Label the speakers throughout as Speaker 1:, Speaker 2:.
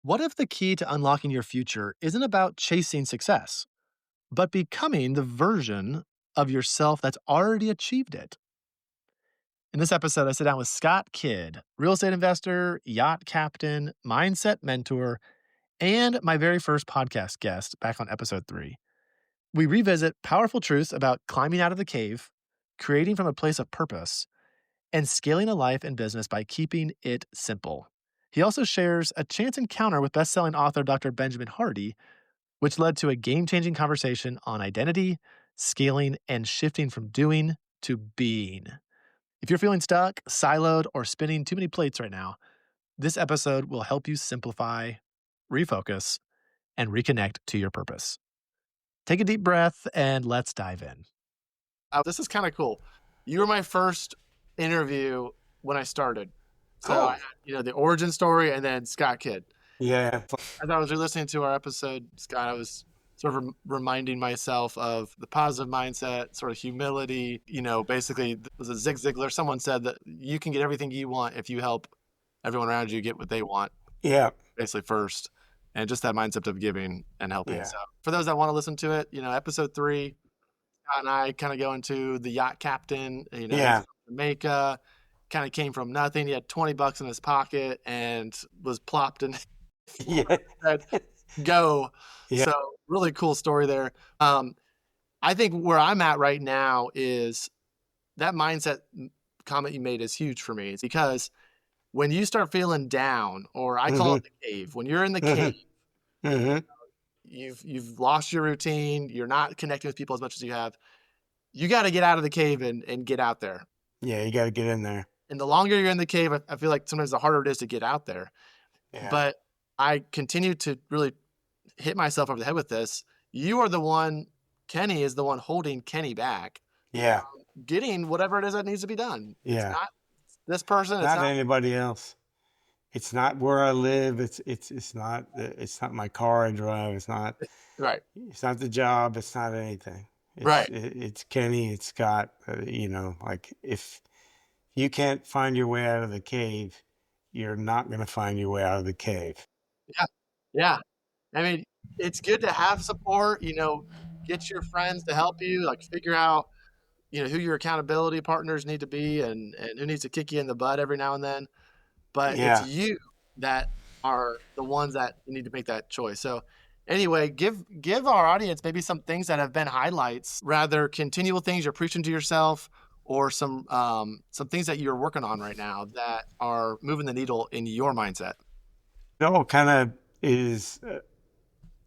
Speaker 1: What if the key to unlocking your future isn't about chasing success, but becoming the version of yourself that's already achieved it? In this episode, I sit down with Scott Kidd, real estate investor, yacht captain, mindset mentor, and my very first podcast guest back on episode 3. We revisit powerful truths about climbing out of the cave, creating from a place of purpose, and scaling a life and business by keeping it simple. He also shares a chance encounter with best-selling author Dr. Benjamin Hardy, which led to a game-changing conversation on identity, scaling, and shifting from doing to being. If you're feeling stuck, siloed, or spinning too many plates right now, this episode will help you simplify, refocus, and reconnect to your purpose. Take a deep breath and let's dive in. This is kind of cool. You were my first interview when I started. So I had, the origin story and then Scott Kidd.
Speaker 2: Yeah.
Speaker 1: As I was listening to our episode, Scott, I was sort of reminding myself of the positive mindset, sort of humility. Basically, was it Zig Ziglar? Someone said that you can get everything you want if you help everyone around you get what they want.
Speaker 2: Yeah.
Speaker 1: Basically first. And just that mindset of giving and helping.
Speaker 2: Yeah.
Speaker 1: So for those that want to listen to it, episode 3, Scott and I kind of go into the yacht captain,
Speaker 2: Yeah.
Speaker 1: Jamaica, kind of came from nothing. He had $20 in his pocket and was plopped in.
Speaker 2: Yeah.
Speaker 1: Go.
Speaker 2: Yeah.
Speaker 1: So really cool story there. I think where I'm at right now is that mindset comment you made is huge for me. It's because when you start feeling down, or I call it the cave, when you're in the cave, you've lost your routine, you're not connecting with people as much as you have. You got to get out of the cave and get out there.
Speaker 2: Yeah, you got to get in there.
Speaker 1: And the longer you're in the cave, I feel like sometimes the harder it is to get out there.
Speaker 2: Yeah.
Speaker 1: But I continue to really hit myself over the head with this. You are the one, Kenny is the one holding Kenny back.
Speaker 2: Yeah.
Speaker 1: Getting whatever it is that needs to be done.
Speaker 2: Yeah.
Speaker 1: It's not this person.
Speaker 2: It's not anybody else. It's not where I live. It's not my car I drive. It's not
Speaker 1: right.
Speaker 2: It's not the job. It's not anything. It's Kenny. It's Scott. Like if you can't find your way out of the cave, you're not going to find your way out of the cave.
Speaker 1: Yeah. Yeah. I mean, it's good to have support, get your friends to help you, like figure out, who your accountability partners need to be and who needs to kick you in the butt every now and then. But it's you that are the ones that need to make that choice. So anyway, give our audience maybe some things that have been highlights, rather continual things you're preaching to yourself, or some things that you're working on right now that are moving the needle in your mindset.
Speaker 2: It all kind of is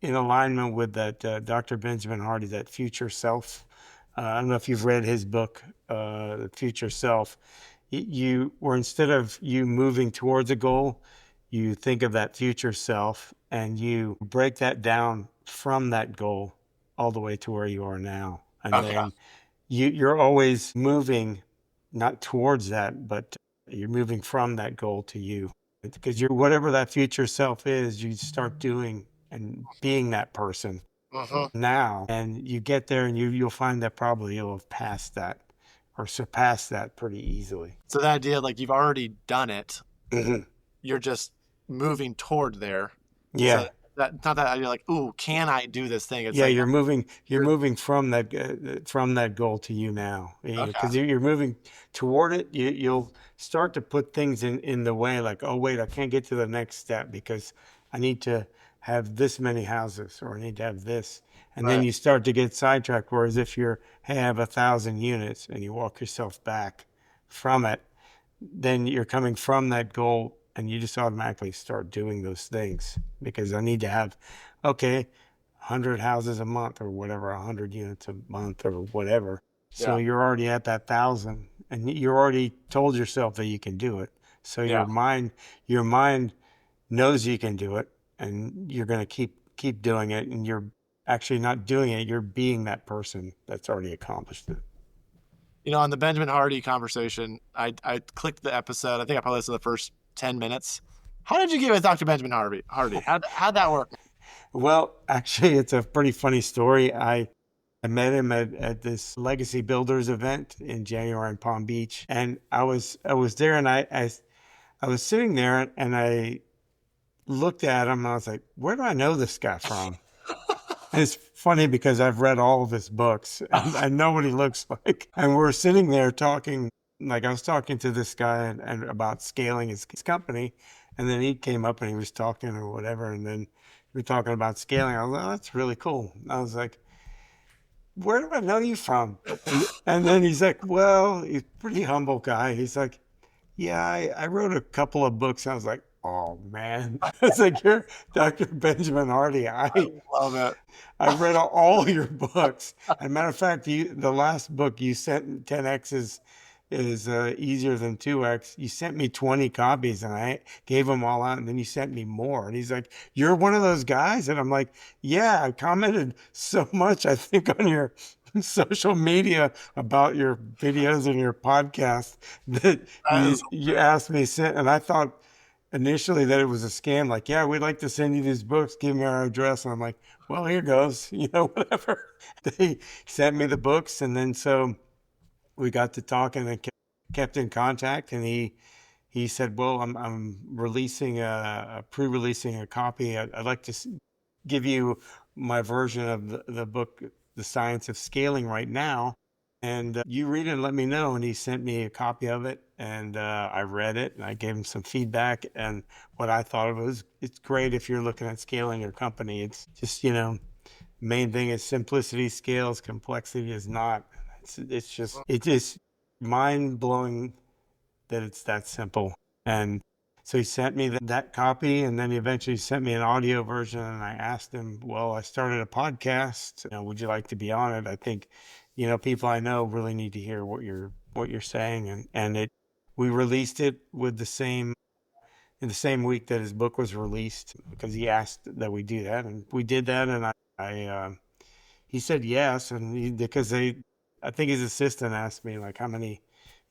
Speaker 2: in alignment with that Dr. Benjamin Hardy, that future self. I don't know if you've read his book, The Future Self. Or instead of you moving towards a goal, you think of that future self and you break that down from that goal all the way to where you are now. And then you're always moving, not towards that, but you're moving from that goal to you. Because whatever that future self is, you start doing and being that person now. And you get there and you'll find that probably you'll have passed that or surpassed that pretty easily.
Speaker 1: So the idea, like you've already done it, you're just moving toward there.
Speaker 2: Yeah.
Speaker 1: So not that you're like, ooh, can I do this thing? It's
Speaker 2: you're moving from that goal to you now. Because you're moving toward it, you'll start to put things in the way, like, oh wait, I can't get to the next step because I need to have this many houses, or I need to have this. And then you start to get sidetracked. Whereas if I have 1,000 units and you walk yourself back from it, then you're coming from that goal and you just automatically start doing those things, because I need to have, 100 houses a month or whatever, 100 units a month or whatever. So you're already at that 1,000 and you already told yourself that you can do it. So your mind knows you can do it, and you're going to keep doing it, and you're actually not doing it. You're being that person that's already accomplished it.
Speaker 1: On the Benjamin Hardy conversation, I clicked the episode. I think I probably listened to the first 10 minutes. How did you get with Dr. Benjamin Hardy? How'd that work?
Speaker 2: Well, actually, it's a pretty funny story. I met him at this Legacy Builders event in January in Palm Beach, and I was there, and I was sitting there, and I looked at him and I was like, where do I know this guy from? And it's funny because I've read all of his books and I know what he looks like. And we're sitting there talking, like I was talking to this guy and about scaling his company. And then he came up and he was talking or whatever. And then we were talking about scaling. I was like, oh, that's really cool. I was like, where do I know you from? And then he's like, well, he's a pretty humble guy. He's like, yeah, I wrote a couple of books. I was like, oh man. I was like, you're Dr. Benjamin Hardy.
Speaker 1: Love it.
Speaker 2: I've read all your books. As a matter of fact, the last book you sent, 10X is easier than 2X. You sent me 20 copies and I gave them all out. And then you sent me more. And he's like, you're one of those guys? And I'm like, yeah, I commented so much, I think, on your social media about your videos and your podcast that
Speaker 1: That is
Speaker 2: you asked me, and I thought initially that it was a scam. Like, yeah, we'd like to send you these books. Give me our address. And I'm like, well, here goes, whatever. They sent me the books. And then so we got to talking and kept in contact. And he said, well, I'm releasing pre-releasing a copy. I'd like to give you my version of the book, The Science of Scaling right now. And you read it and let me know. And he sent me a copy of it. And I read it and I gave him some feedback. And what I thought of it was, it's great if you're looking at scaling your company. It's just, main thing is simplicity scales, complexity is not. It's just mind blowing that it's that simple. And so he sent me that copy, and then he eventually sent me an audio version. And I asked him, well, I started a podcast. Would you like to be on it? I think, people I know really need to hear what you're saying. We released it in the same week that his book was released because he asked that we do that, and we did that. And he said yes, and because I think his assistant asked me like how many,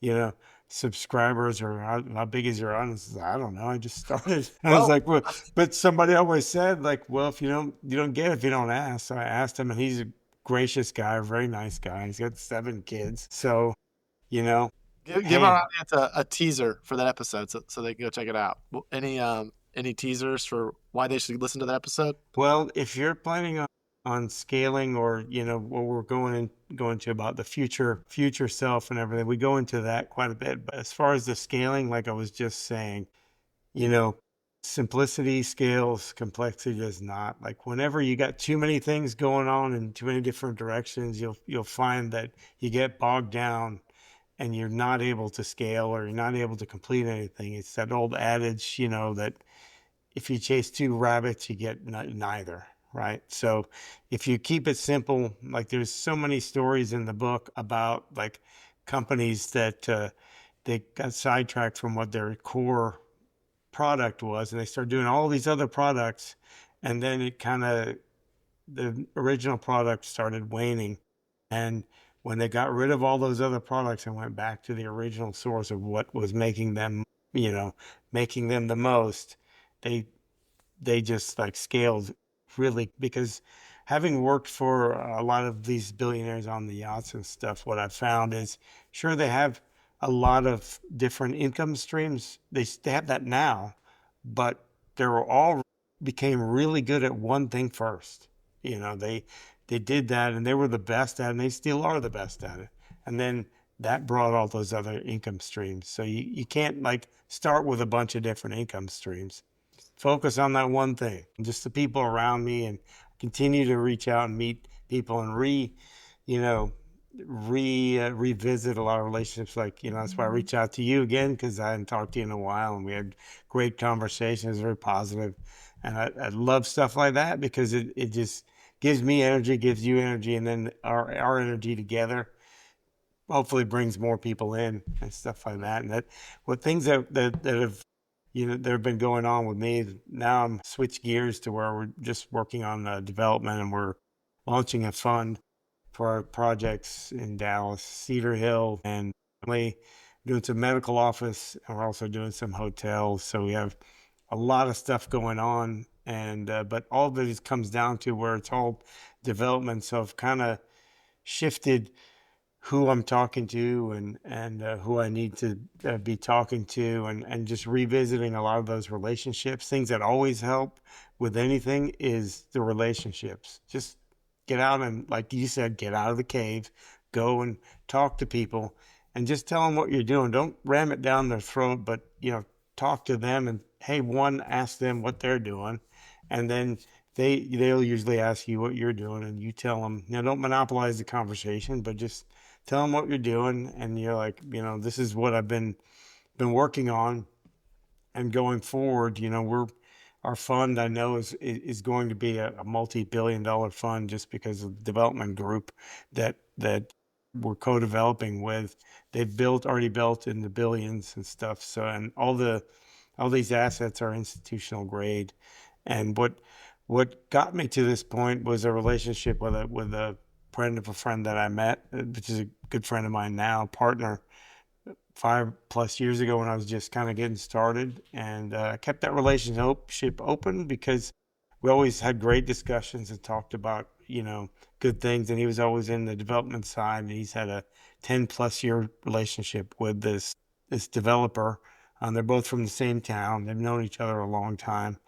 Speaker 2: you know, subscribers or how big is your audience? I don't know. I just started. And I was
Speaker 1: well.
Speaker 2: like, well, but somebody always said like, well, if you don't get it if you don't ask. So I asked him, and he's a gracious guy, a very nice guy. He's got 7 kids, so you know,
Speaker 1: Give our
Speaker 2: hey,
Speaker 1: audience a teaser for that episode so they can go check it out. Any teasers for why they should listen to that episode?
Speaker 2: well, if you're planning on scaling or what we're going to about the future self and everything, we go into that quite a bit. But as far as the scaling, like I was just saying, you know, simplicity scales, complexity does not. Like whenever you got too many things going on in too many different directions, you'll find that you get bogged down and you're not able to scale or you're not able to complete anything. It's that old adage, that if you chase 2 rabbits, you get neither, right? So if you keep it simple, like there's so many stories in the book about like companies that they got sidetracked from what their core product was and they started doing all these other products, and then it kind of the original product started waning. And when they got rid of all those other products and went back to the original source of what was making them, making them the most, they just like scaled really. Because having worked for a lot of these billionaires on the yachts and stuff, what I've found is sure they have a lot of different income streams. They have that now, but they were all became really good at one thing first. They did that and they were the best at it, and they still are the best at it. And then that brought all those other income streams. So you can't like start with a bunch of different income streams. Focus on that one thing. Just the people around me, and continue to reach out and meet people and you know, revisit a lot of relationships. Like, that's why I reach out to you again, because I hadn't talked to you in a while and we had great conversations, very positive. And I love stuff like that because it just gives me energy, gives you energy, and then our energy together hopefully brings more people in and stuff like that. And that what things that have that have been going on with me. Now I'm switched gears to where we're just working on development, and we're launching a fund for our projects in Dallas, Cedar Hill, and we're doing some medical office, and we're also doing some hotels. So we have a lot of stuff going on, and but all of it comes down to where it's all development. So I've kind of shifted who I'm talking to, and who I need to be talking to, and just revisiting a lot of those relationships. Things that always help with anything is the relationships. Just get out and, like you said, get out of the cave, go and talk to people, and just tell them what you're doing. Don't ram it down their throat, but talk to them, and hey, one, ask them what they're doing, and then they'll usually ask you what you're doing, and you tell them. Don't monopolize the conversation, but just tell them what you're doing, and you're like, this is what I've been working on, and going forward, our fund, I know, is going to be a multi-billion-dollar fund, just because of the development group that we're co-developing with. They've already built in the billions and stuff. So, and all these assets are institutional grade. And what got me to this point was a relationship with a friend of a friend that I met, which is a good friend of mine now, partner, 5+ years ago, when I was just kind of getting started, and kept that relationship open, because we always had great discussions and talked about good things. And he was always in the development side, and he's had a 10+ year relationship with this developer. They're both from the same town. They've known each other a long time.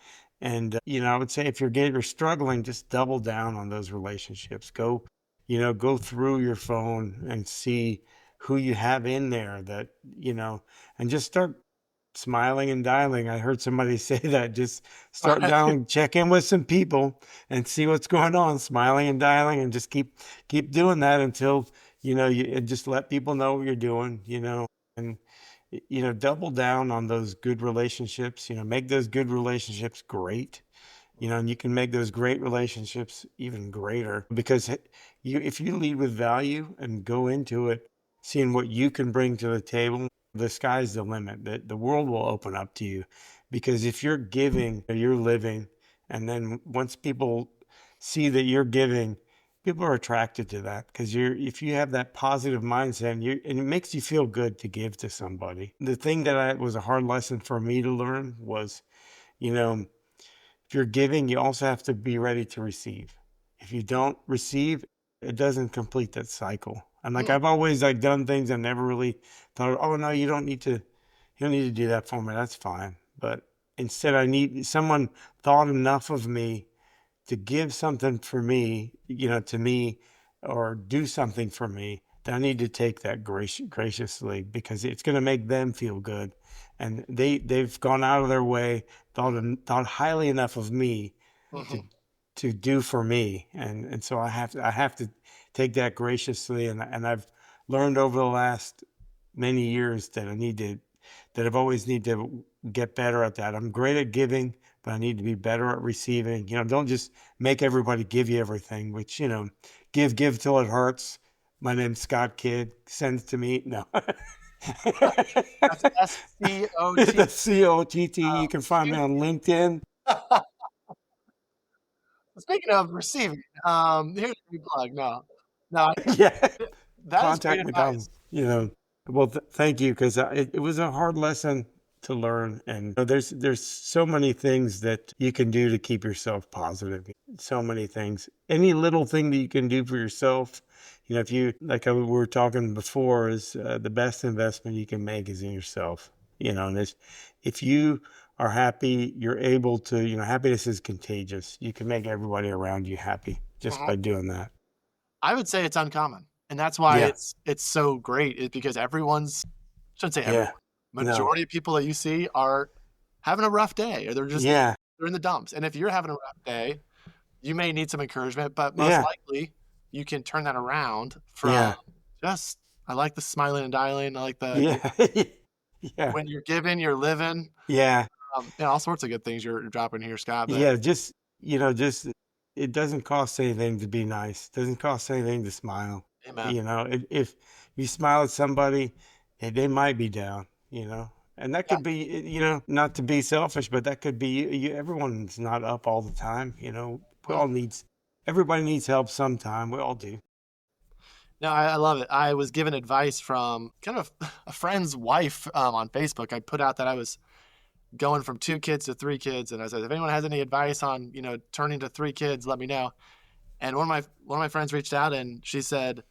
Speaker 2: And I would say, if you're struggling, just double down on those relationships. Go through your phone and see who you have in there, and just start smiling and dialing. I heard somebody say that. Just start dialing, check in with some people and see what's going on, smiling and dialing, and just keep doing that until, you just let people know what you're doing, and, double down on those good relationships, make those good relationships great. And you can make those great relationships even greater, because if you lead with value and go into it seeing what you can bring to the table, the sky's the limit. The world will open up to you, because if you're giving, you're living. And then once people see that you're giving, people are attracted to that, because if you have that positive mindset, and it makes you feel good to give to somebody. The thing that was a hard lesson for me to learn was, if you're giving, you also have to be ready to receive. If you don't receive, it doesn't complete that cycle. And like, I've always done things I never really thought, oh no, you don't need to do that for me. That's fine. But instead, someone thought enough of me to give something for me, to me, or do something for me, that I need to take that graciously, because it's going to make them feel good. And they've gone out of their way, thought highly enough of me to do for me. And so I have to take that graciously. And I've learned over the last many years that I've always need to get better at that. I'm great at giving, but I need to be better at receiving. Don't just make everybody give you everything, which, give till it hurts. My name's Scott Kidd. Sends to me. No.
Speaker 1: That's SCOT.
Speaker 2: That's COTT. You can find me on LinkedIn.
Speaker 1: Speaking of receiving, here's a free plug. No,
Speaker 2: Yeah.
Speaker 1: that is great
Speaker 2: Contact me
Speaker 1: advice.
Speaker 2: down. Well, thank you, because it was a hard lesson to learn. And there's so many things that you can do to keep yourself positive. So many things. Any little thing that you can do for yourself, if you, like we were talking before, is the best investment you can make is in yourself. And if you are happy, you're able to, happiness is contagious. You can make everybody around you happy just by doing that.
Speaker 1: I would say it's uncommon. And that's why
Speaker 2: Yeah.
Speaker 1: it's so great, is because I shouldn't say everyone, majority of people that you see are having a rough day, or they're in the dumps. And if you're having a rough day, you may need some encouragement, but most likely you can turn that around from just, I like the smiling and dialing. I like the, when you're giving, you're living.
Speaker 2: Yeah.
Speaker 1: All sorts of good things you're dropping here, Scott. But
Speaker 2: Yeah. Just, it doesn't cost anything to be nice. It doesn't cost anything to smile.
Speaker 1: amen.
Speaker 2: If you smile at somebody, they might be down, and that could be, not to be selfish, but that could be, everyone's not up all the time. Everybody needs help sometime. We all do.
Speaker 1: No, I love it. I was given advice from kind of a friend's wife on Facebook. I put out that I was going from 2 kids to 3 kids, and I said, if anyone has any advice on turning to 3 kids, let me know. And one of my friends reached out, and she said,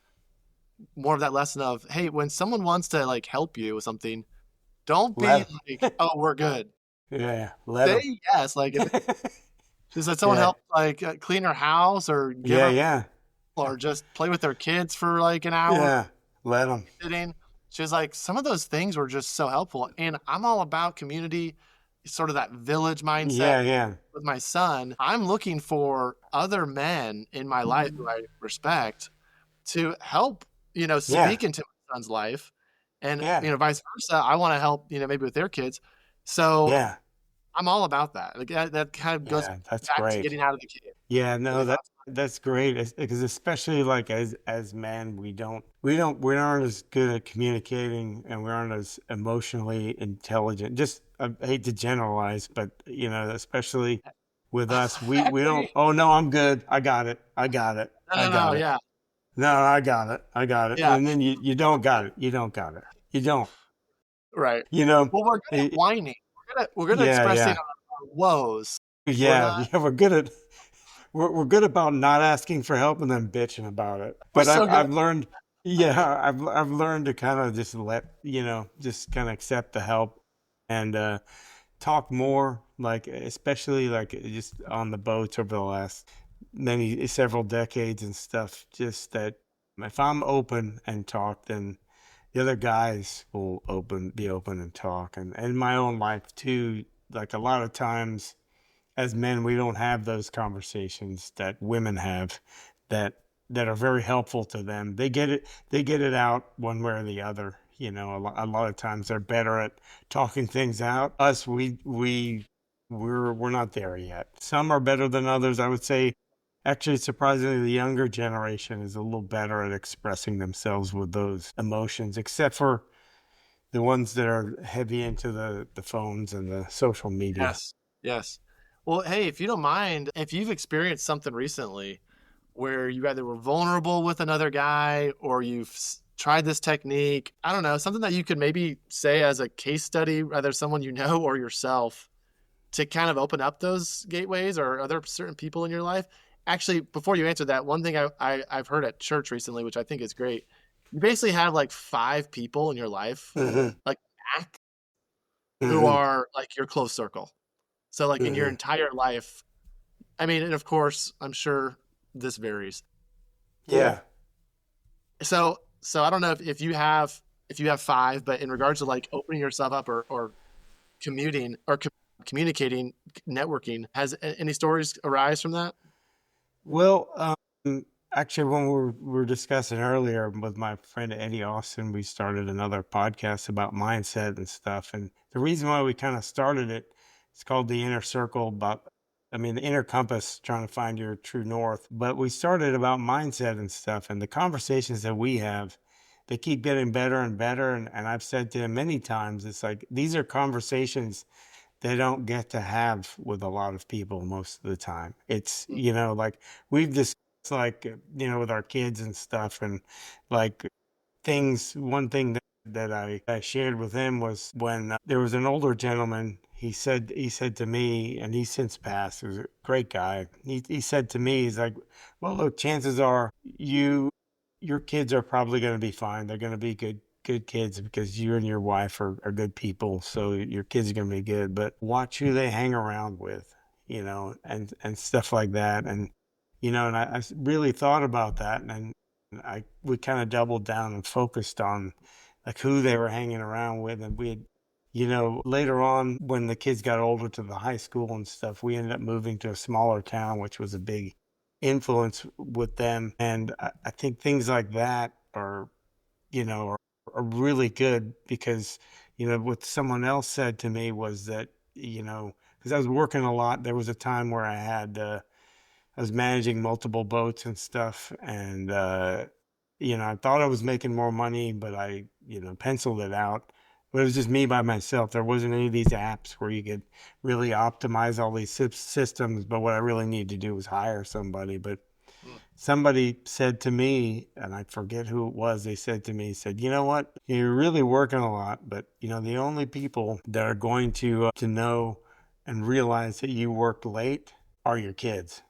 Speaker 1: more of that lesson of, hey, when someone wants to like help you with something, don't be
Speaker 2: Let
Speaker 1: like, oh, we're good.
Speaker 2: yeah, let
Speaker 1: Say
Speaker 2: them.
Speaker 1: yes. Like if just let someone
Speaker 2: Yeah,
Speaker 1: help like clean her house or give
Speaker 2: yeah,
Speaker 1: her
Speaker 2: yeah,
Speaker 1: or just play with their kids for like an hour
Speaker 2: yeah. Let them.
Speaker 1: sitting. She was like, some of those things were just so helpful. And I'm all about community, sort of that village mindset
Speaker 2: Yeah, yeah,
Speaker 1: with my son. I'm looking for other men in my life who I respect to help,
Speaker 2: yeah,
Speaker 1: speak into my son's life. And,
Speaker 2: yeah,
Speaker 1: vice versa. I want to help, maybe with their kids. So
Speaker 2: yeah,
Speaker 1: I'm all about that. Like that kind of goes
Speaker 2: yeah. That's
Speaker 1: back to
Speaker 2: great.
Speaker 1: getting out of the cave.
Speaker 2: Yeah,
Speaker 1: Any
Speaker 2: no,
Speaker 1: thoughts?
Speaker 2: that's great. Because especially like as men, we aren't as good at communicating, and we aren't as emotionally intelligent. Just I hate to generalize, but especially with us,
Speaker 1: I
Speaker 2: we don't.
Speaker 1: agree.
Speaker 2: Oh no, I'm good. I got it. I got it.
Speaker 1: No,
Speaker 2: I
Speaker 1: no,
Speaker 2: got
Speaker 1: no.
Speaker 2: it.
Speaker 1: Yeah.
Speaker 2: No, I got it. I got it.
Speaker 1: Yeah.
Speaker 2: And then you don't got it. You don't got it. You don't.
Speaker 1: Right.
Speaker 2: You know.
Speaker 1: Well, we're good at
Speaker 2: Eh,
Speaker 1: whining. We're good at
Speaker 2: Yeah,
Speaker 1: expressing
Speaker 2: yeah,
Speaker 1: our woes. We're
Speaker 2: yeah,
Speaker 1: not.
Speaker 2: yeah. We're good about not asking for help and then bitching about it.
Speaker 1: We're
Speaker 2: But
Speaker 1: so good.
Speaker 2: I've learned, yeah, I've learned to kind of just just kind of accept the help and talk more, like especially like just on the boats over the last many several decades and stuff. Just that if I'm open and talk, then the other guys will be open and talk, and in my own life too. Like a lot of times as men, we don't have those conversations that women have that that are very helpful to them. They get it out one way or the other. A lot of times they're better at talking things out. Us, we're not there yet. Some are better than others. I would say, actually, surprisingly, the younger generation is a little better at expressing themselves with those emotions, except for the ones that are heavy into the phones and the social media.
Speaker 1: Yes. Yes. Well, hey, if you don't mind, if you've experienced something recently where you either were vulnerable with another guy or you've tried this technique, I don't know, something that you could maybe say as a case study, either someone you know or yourself, to kind of open up those gateways or other certain people in your life. Actually, before you answer that, one thing I've heard at church recently, which I think is great, you basically have like 5 people in your life,
Speaker 2: Hmm.
Speaker 1: like max, who
Speaker 2: Hmm.
Speaker 1: are like your close circle. So like in your
Speaker 2: Hmm.
Speaker 1: entire life, I mean, and of course, I'm sure this varies.
Speaker 2: Yeah.
Speaker 1: So I don't know if you have 5, but in regards to like opening yourself up or commuting or communicating, networking, has any stories arise from that?
Speaker 2: Well, actually, when we were discussing earlier with my friend Eddie Austin, we started another podcast about mindset and stuff. And the reason why we kind of started it, it's called the Inner Circle. The inner compass, trying to find your true north. But we started about mindset and stuff, and the conversations that we have, they keep getting better and better. And I've said to him many times, it's like these are conversations they don't get to have with a lot of people most of the time. It's,
Speaker 1: Mm,
Speaker 2: like we've discussed, like, with our kids and stuff, and like one thing that I shared with him was when there was an older gentleman. He said to me, and he's since passed. He was a great guy. He said to me, he's like, "Well, look, chances are your kids are probably going to be fine. They're going to be good kids because you and your wife are good people. So your kids are going to be good. But watch who they hang around with, and stuff like that. And I really thought about that, and I we kind of doubled down and focused on like who they were hanging around with, and we had. Later on, when the kids got older to the high school and stuff, we ended up moving to a smaller town, which was a big influence with them. And I think things like that are really good because, what someone else said to me was that, because I was working a lot, there was a time where I was managing multiple boats and stuff. And, I thought I was making more money, but I, penciled it out. But it was just me by myself. There wasn't any of these apps where you could really optimize all these systems. But what I really needed to do was hire somebody. But
Speaker 1: mm,
Speaker 2: somebody said to me, and I forget who it was, they said to me, said, "You know what? You're really working a lot, but the only people that are going to know and realize that you worked late are your kids."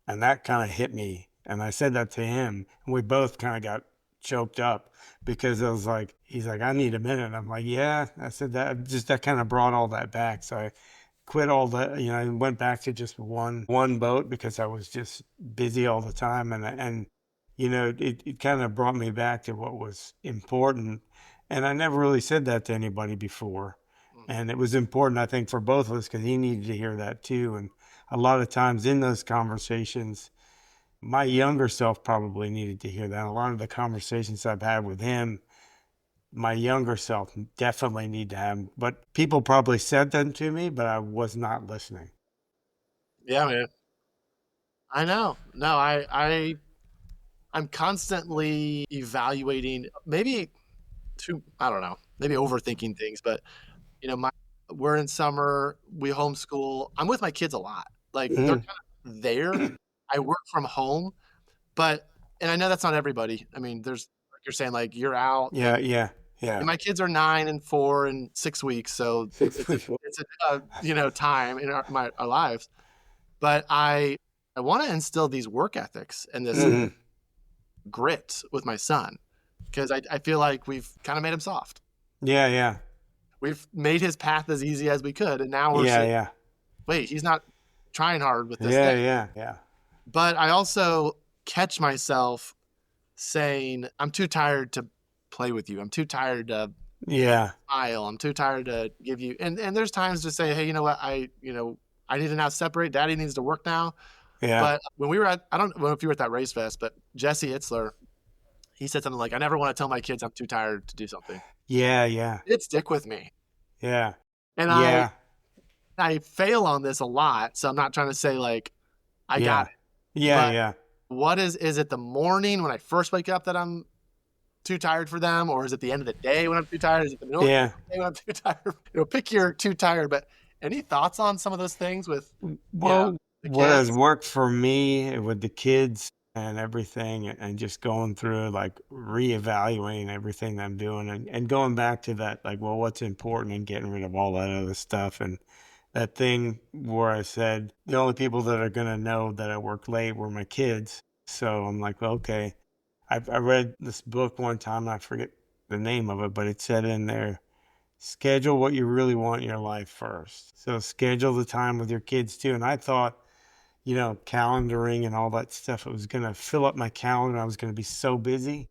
Speaker 2: And that kind of hit me. And I said that to him, and we both kind of got choked up because I was like, he's like, I need a minute. And I'm like, yeah. I said that kind of brought all that back. So I quit all the, I went back to just one boat because I was just busy all the time. And it kind of brought me back to what was important. And I never really said that to anybody before.
Speaker 1: Mm.
Speaker 2: And it was important, I think, for both of us because he needed to hear that too. And a lot of times in those conversations, my younger self probably needed to hear that. A lot of the conversations I've had with him, my younger self definitely need to have. But people probably said them to me, but I was not listening.
Speaker 1: Yeah, man. I know. No, I'm constantly evaluating, maybe too, I don't know, maybe overthinking things, but my we're in summer, we homeschool. I'm with my kids a lot. Like they're
Speaker 2: Mhm.
Speaker 1: kind of there. I work from home, but and I know that's not everybody. I mean, there's like you're saying, like you're out
Speaker 2: Yeah,
Speaker 1: and
Speaker 2: yeah, yeah.
Speaker 1: my kids are 9 and 4 and 6 weeks, so
Speaker 2: Six
Speaker 1: it's a
Speaker 2: foot.
Speaker 1: it's a time in our lives. But I want to instill these work ethics and this
Speaker 2: Hmm.
Speaker 1: grit with my son because I feel like we've kind of made him soft.
Speaker 2: Yeah, yeah,
Speaker 1: We've made his path as easy as we could, and now we're
Speaker 2: yeah,
Speaker 1: saying,
Speaker 2: yeah,
Speaker 1: wait, he's not trying hard with this thing.
Speaker 2: yeah, yeah, yeah,
Speaker 1: But I also catch myself saying, I'm too tired to play with you. I'm too tired to
Speaker 2: yeah,
Speaker 1: smile. I'm too tired to give you and there's times to say, hey, you know what, I need to now separate. Daddy needs to work now.
Speaker 2: yeah,
Speaker 1: But when we were at I don't know if you were at that race fest, but Jesse Itzler, he said something like, I never want to tell my kids I'm too tired to do something.
Speaker 2: yeah, yeah,
Speaker 1: It stick with me.
Speaker 2: yeah,
Speaker 1: And
Speaker 2: yeah,
Speaker 1: I fail on this a lot. So I'm not trying to say like I got
Speaker 2: yeah,
Speaker 1: it.
Speaker 2: yeah,
Speaker 1: But
Speaker 2: yeah,
Speaker 1: what is it the morning when I first wake up that I'm too tired for them? Or is it the end of the day when I'm too tired? Is it the middle of
Speaker 2: yeah.
Speaker 1: the day when I'm too tired? Pick your too tired. But any thoughts on some of those things with,
Speaker 2: Well,
Speaker 1: the
Speaker 2: what has
Speaker 1: kids?
Speaker 2: worked for me with the kids and everything, and just going through like reevaluating everything that I'm doing, and going back to that, like, well, what's important, and getting rid of all that other stuff. And that thing where I said the only people that are going to know that I work late were my kids. So I'm like, well, okay. I read this book one time, and I forget the name of it, but it said in there, schedule what you really want in your life first. So schedule the time with your kids too. And I thought, calendaring and all that stuff, it was going to fill up my calendar. I was going to be so busy.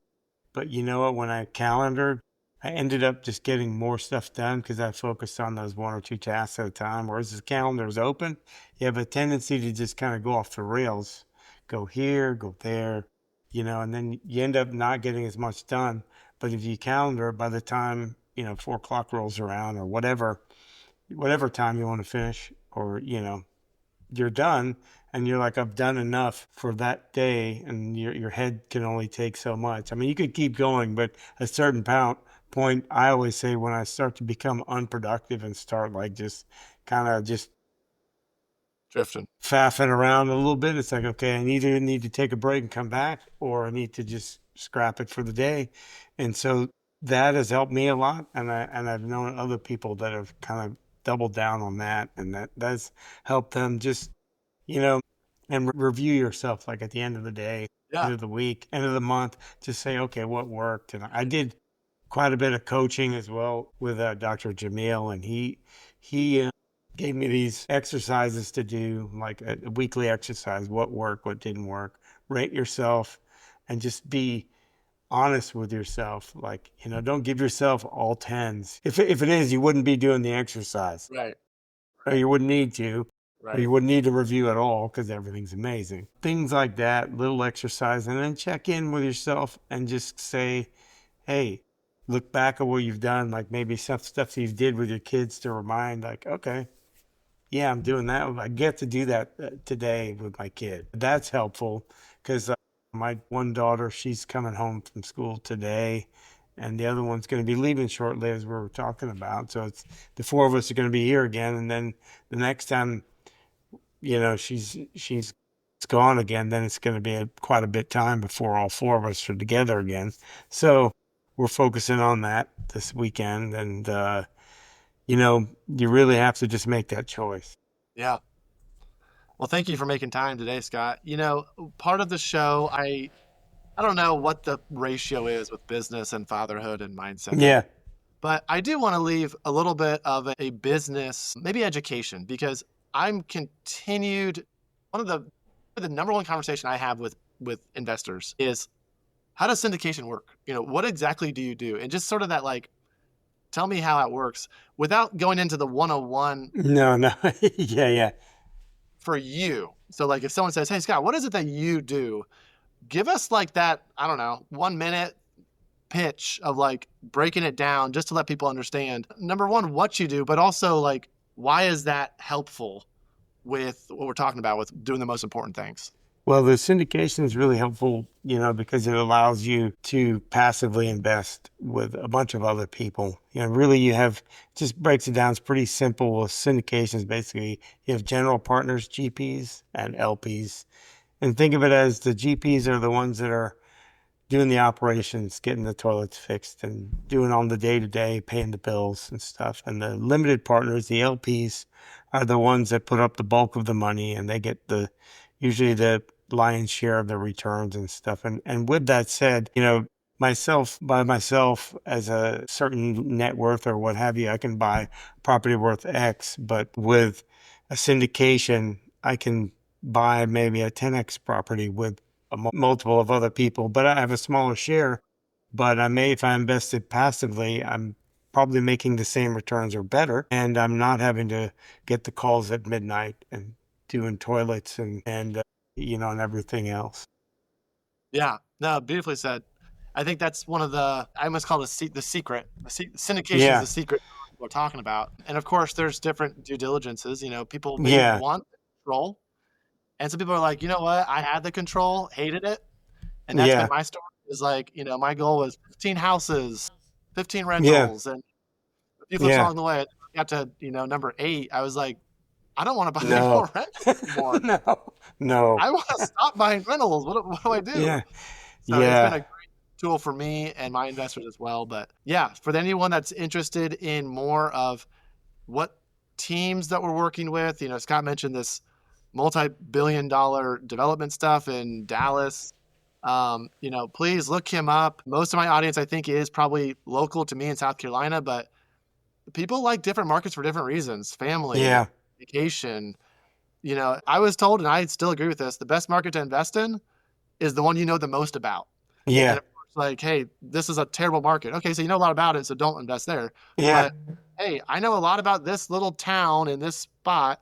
Speaker 2: But you know what? When I calendared, I ended up just getting more stuff done because I focused on those one or two tasks at a time. Whereas the calendar is open, you have a tendency to just kind of go off the rails, go here, go there, and then you end up not getting as much done. But if you calendar, by the time, 4 o'clock rolls around, or whatever time you want to finish, or, you're done, and you're like, I've done enough for that day, and your head can only take so much. I mean, you could keep going, but a certain point, I always say, when I start to become unproductive and start like just kind of just
Speaker 1: Drifting.
Speaker 2: faffing around a little bit, it's like, okay, I either need to take a break and come back, or I need to just scrap it for the day. And so that has helped me a lot, and I've known other people that have kind of doubled down on that, and that's helped them just, you know, and review yourself, like at the end of the day,
Speaker 1: Yeah.
Speaker 2: end of the week, end of the month, just say, okay, what worked? And I did quite a bit of coaching as well with Dr. Jamil, and he gave me these exercises to do, like a weekly exercise, what worked, what didn't work, rate yourself, and just be honest with yourself. Like, don't give yourself all tens. If it is, you wouldn't be doing the exercise,
Speaker 1: Right.
Speaker 2: or you wouldn't need to, or
Speaker 1: Right.
Speaker 2: you wouldn't need to review at all because everything's amazing. Things like that, little exercise, and then check in with yourself and just say, hey, look back at what you've done, like maybe some stuff you did with your kids to remind, like, okay, yeah, I'm doing that. I get to do that today with my kid. That's helpful because my one daughter, she's coming home from school today, and the other one's going to be leaving shortly, as we were talking about. So it's the four of us are going to be here again, and then the next time, she's gone again, then it's going to be quite a bit time before all four of us are together again. So we're focusing on that this weekend, and you really have to just make that choice.
Speaker 1: Yeah. Well, thank you for making time today, Scott. Part of the show, I don't know what the ratio is with business and fatherhood and mindset.
Speaker 2: Yeah.
Speaker 1: But I do want to leave a little bit of a business, maybe education, because I'm continued. One of the number one conversation I have with investors is, how does syndication work? What exactly do you do? And just sort of that, like, tell me how it works without going into the 101
Speaker 2: No, no. Yeah, yeah.
Speaker 1: for you. So like if someone says, "Hey Scott, what is it that you do?" Give us like that, I don't know, 1 minute pitch of like breaking it down just to let people understand, number one, what you do, but also like, why is that helpful with what we're talking about with doing the most important things?
Speaker 2: Well, the syndication is really helpful, because it allows you to passively invest with a bunch of other people. Really you have, just breaks it down. It's pretty simple. With syndications, basically, you have general partners, GPs, and LPs. And think of it as the GPs are the ones that are doing the operations, getting the toilets fixed and doing on the day to day, paying the bills and stuff. And the limited partners, the LPs, are the ones that put up the bulk of the money, and they get usually the lion's share of the returns and stuff. And with that said, by myself as a certain net worth or what have you, I can buy property worth X, but with a syndication, I can buy maybe a 10X property with a multiple of other people, but I have a smaller share. But if I invested passively, I'm probably making the same returns or better, and I'm not having to get the calls at midnight and doing toilets and everything else.
Speaker 1: Yeah, no, beautifully said. I think that's one of I must call it the secret. Syndication is
Speaker 2: Yeah,
Speaker 1: the secret we're talking about. And of course, there's different due diligences. People may
Speaker 2: yeah,
Speaker 1: want control. And some people are like, you know what? I had the control, hated it. And that's been
Speaker 2: yeah,
Speaker 1: my story, is like, my goal was 15 houses, 15
Speaker 2: yeah,
Speaker 1: rentals, and a few flips
Speaker 2: yeah.
Speaker 1: along the way. I got to, number 8. I was like, I don't want to buy any
Speaker 2: No,
Speaker 1: more rentals anymore.
Speaker 2: no, no.
Speaker 1: I want to stop buying rentals. What do I do?
Speaker 2: Yeah,
Speaker 1: So it's been
Speaker 2: yeah,
Speaker 1: a great tool for me and my investors as well. But yeah, for anyone that's interested in more of what teams that we're working with, Scott mentioned this multi-billion-dollar development stuff in Dallas. Please look him up. Most of my audience, I think, is probably local to me in South Carolina, but people like different markets for different reasons. Family,
Speaker 2: yeah,
Speaker 1: vacation. I was told, and I still agree with this, the best market to invest in is the one you know the most about. And
Speaker 2: yeah,
Speaker 1: of course, like, hey, this is a terrible market. Okay, so you know a lot about it, so don't invest there.
Speaker 2: yeah,
Speaker 1: But hey, I know a lot about this little town in this spot.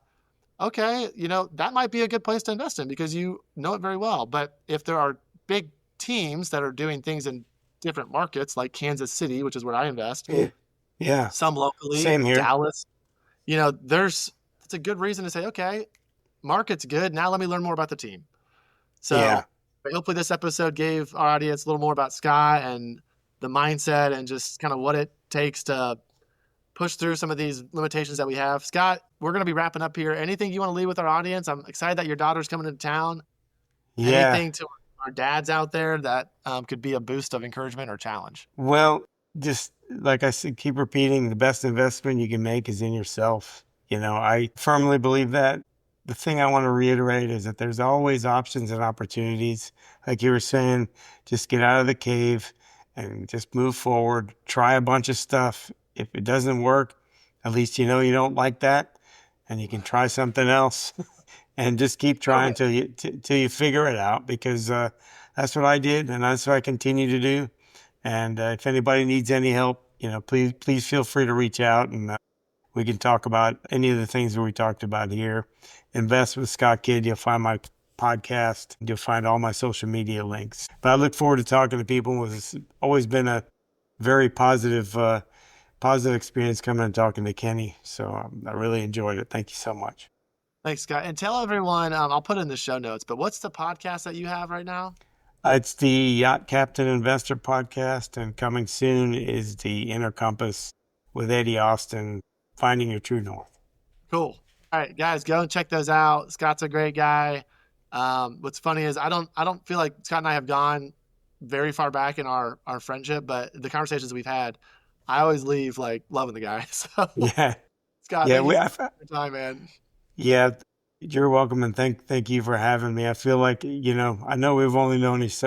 Speaker 1: Okay, that might be a good place to invest in because you know it very well. But if there are big teams that are doing things in different markets, like Kansas City, which is where I invest,
Speaker 2: yeah, yeah.
Speaker 1: some locally,
Speaker 2: Same here.
Speaker 1: Dallas, it's a good reason to say, okay, market's good. Now let me learn more about the team.
Speaker 2: Yeah,
Speaker 1: So hopefully this episode gave our audience a little more about Scott and the mindset and just kind of what it takes to push through some of these limitations that we have. Scott, we're going to be wrapping up here. Anything you want to leave with our audience? I'm excited that your daughter's coming into town.
Speaker 2: yeah.
Speaker 1: Anything to our dads out there that could be a boost of encouragement or challenge?
Speaker 2: Well, just like I said, keep repeating, the best investment you can make is in yourself. I firmly believe that. The thing I want to reiterate is that there's always options and opportunities. Like you were saying, just get out of the cave and just move forward. Try a bunch of stuff. If it doesn't work, at least you know you don't like that, and you can try something else. And just keep trying
Speaker 1: Perfect.
Speaker 2: till you figure it out, because that's what I did, and that's what I continue to do. And if anybody needs any help, please feel free to reach out, and we can talk about any of the things that we talked about here. Invest with Scott Kidd. You'll find my podcast. You'll find all my social media links. But I look forward to talking to people. It's always been a very positive experience coming and talking to Kenny. So I really enjoyed it. Thank you so much.
Speaker 1: Thanks, Scott. And tell everyone, I'll put it in the show notes, but what's the podcast that you have right now?
Speaker 2: It's the Yacht Captain Investor Podcast, and coming soon is the Inner Compass with Eddie Austin, Finding Your True North.
Speaker 1: Cool. All right, guys, go and check those out. Scott's a great guy. What's funny is I don't feel like Scott and I have gone very far back in our friendship, but the conversations we've had, I always leave like loving the guy. So
Speaker 2: Yeah,
Speaker 1: Scott,
Speaker 2: yeah,
Speaker 1: thank you so much for your time, man.
Speaker 2: yeah. You're welcome, and thank you for having me. I feel like, I know we've only known each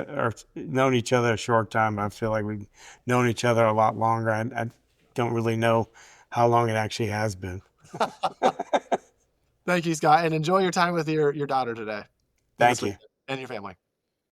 Speaker 2: other a short time. I feel like we've known each other a lot longer. I don't really know how long it actually has been.
Speaker 1: Thank you, Scott, and enjoy your time with your daughter today and this
Speaker 2: Thank you.
Speaker 1: weekend and your family.